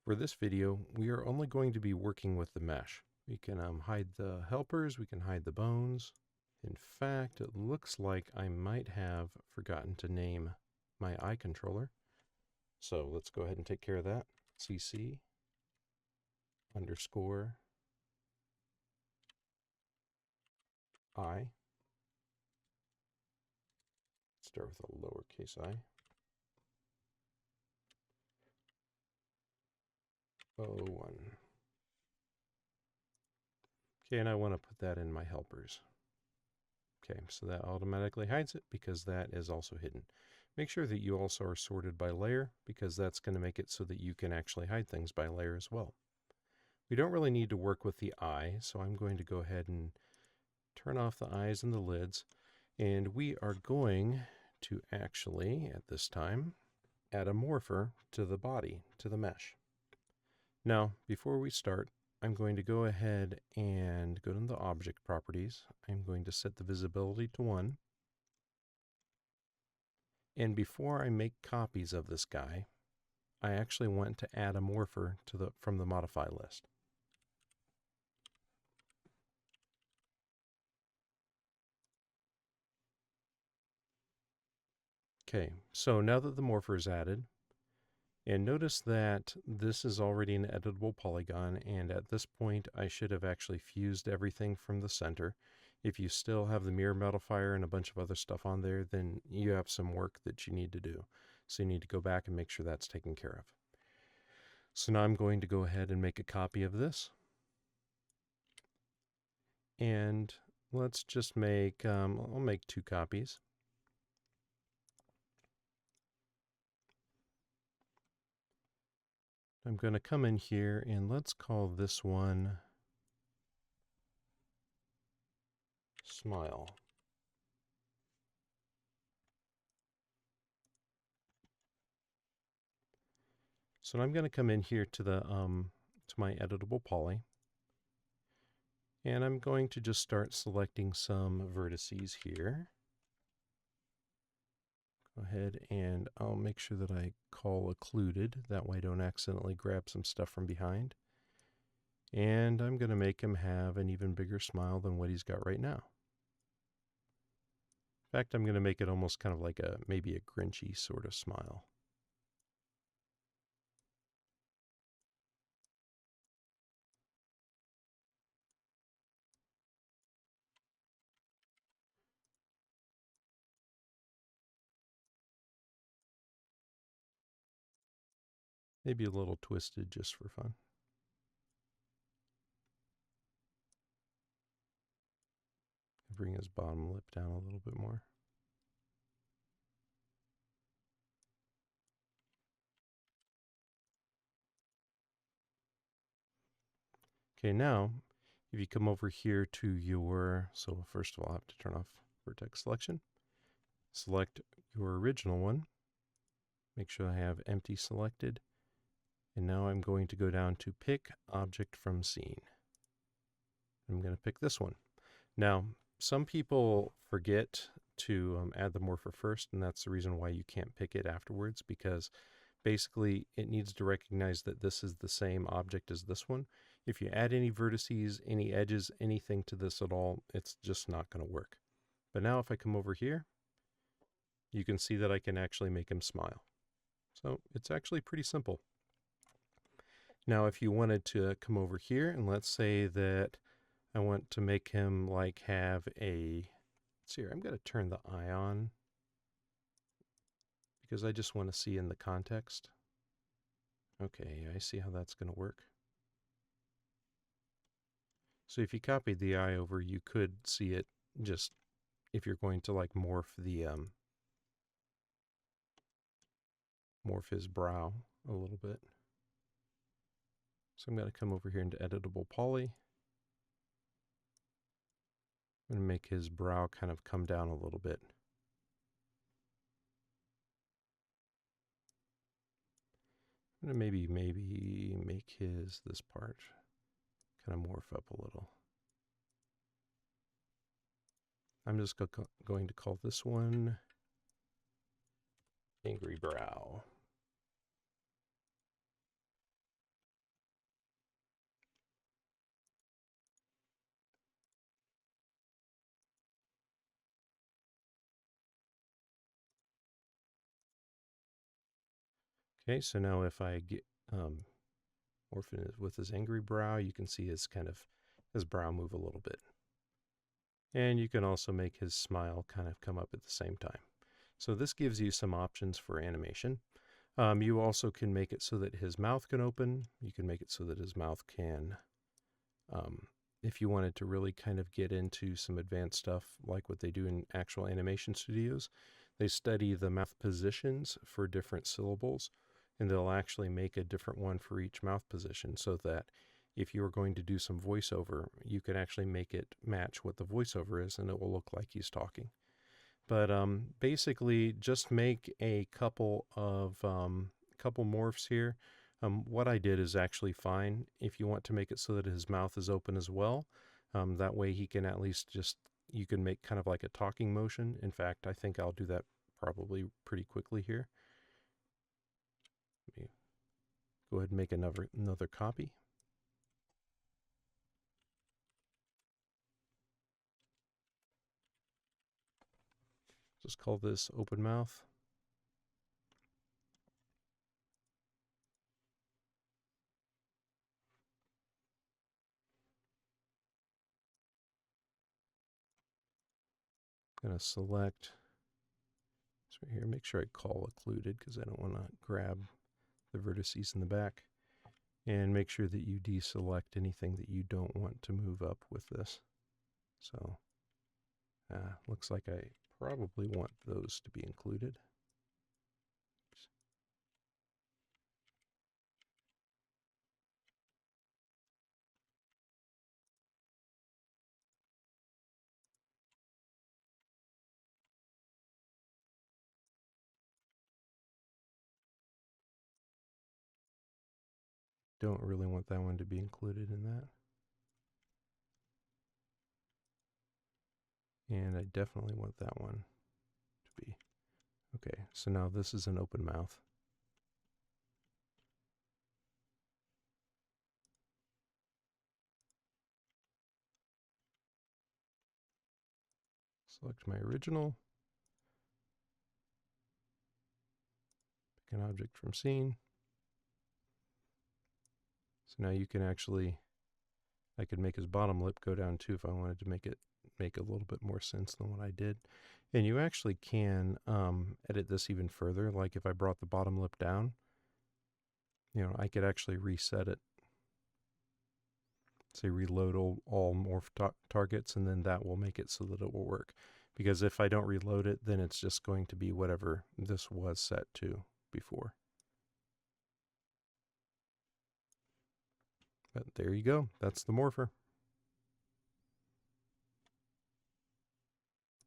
For this video, we are only going to be working with the mesh. We can hide the helpers, we can hide the bones. In fact, it looks like I might have forgotten to name my eye controller. So let's go ahead and take care of that. CC underscore I. Start with a lowercase I. 01. Okay, and I want to put that in my helpers. Okay, so that automatically hides it because that is also hidden. Make sure that you also are sorted by layer because that's going to make it so that you can actually hide things by layer as well. We don't really need to work with the eye, so I'm going to go ahead and turn off the eyes and the lids. And we are going to actually, at this time, add a morpher to the body, to the mesh. Now, before we start, I'm going to go ahead and go to the object properties. I'm going to set the visibility to 1. And before I make copies of this guy, I actually want to add a morpher to from the modify list. Okay, so now that the morpher is added, and notice that this is already an editable polygon, and at this point I should have actually fused everything from the center. If you still have the mirror modifier and a bunch of other stuff on there, then you have some work that you need to do. So you need to go back and make sure that's taken care of. So now I'm going to go ahead and make a copy of this. And let's just make, I'll make 2 copies. I'm going to come in here and let's call this one Smile. So I'm going to come in here to the to my editable poly, and I'm going to just start selecting some vertices here. Go ahead and I'll make sure that I call occluded, that way I don't accidentally grab some stuff from behind. And I'm going to make him have an even bigger smile than what he's got right now. In fact, I'm going to make it almost kind of like maybe a Grinchy sort of smile. Maybe a little twisted just for fun. Bring his bottom lip down a little bit more. Okay, now, if you come over here to your, so first of all, I have to turn off vertex selection. Select your original one. Make sure I have empty selected. And now I'm going to go down to pick object from scene. I'm going to pick this one. Now, some people forget to add the morpher first, and that's the reason why you can't pick it afterwards, because basically it needs to recognize that this is the same object as this one. If you add any vertices, any edges, anything to this at all, it's just not going to work. But now if I come over here, you can see that I can actually make him smile. So it's actually pretty simple. Now if you wanted to come over here, and let's say that I want to make him like have a, let's see here, I'm going to turn the eye on because I just want to see in the context. Okay, I see how that's going to work. So if you copied the eye over, you could see it just if you're going to like morph the morph his brow a little bit. So I'm going to come over here into editable poly. I'm going to make his brow kind of come down a little bit. I'm going to maybe make this part kind of morph up a little. I'm just going to call this one Angry Brow. Okay, so now if I get Morphin with his angry brow, you can see his brow move a little bit. And you can also make his smile kind of come up at the same time. So this gives you some options for animation. You also can make it so that his mouth can open. You can make it so that his mouth can, if you wanted to really kind of get into some advanced stuff like what they do in actual animation studios, they study the mouth positions for different syllables, and they'll actually make a different one for each mouth position so that if you are going to do some voiceover, you can actually make it match what the voiceover is and it will look like he's talking. But basically, just make a couple of morphs here. What I did is actually fine. If you want to make it so that his mouth is open as well, that way he can at least you can make kind of like a talking motion. In fact, I think I'll do that probably pretty quickly here. Let me go ahead and make another copy. Just call this open mouth. I'm going to select this right here. Make sure I call occluded because I don't want to grab the vertices in the back. And make sure that you deselect anything that you don't want to move up with this. So looks like I probably want those to be included. Don't really want that one to be included in that. And I definitely want that one to be. Okay, so now this is an open mouth. Select my original. Pick an object from scene. So now you can actually, I could make his bottom lip go down too if I wanted to make it make a little bit more sense than what I did. And you actually can edit this even further. Like if I brought the bottom lip down, I could actually reset it. Say reload all morph targets, and then that will make it so that it will work. Because if I don't reload it, then it's just going to be whatever this was set to before. But there you go. That's the Morpher.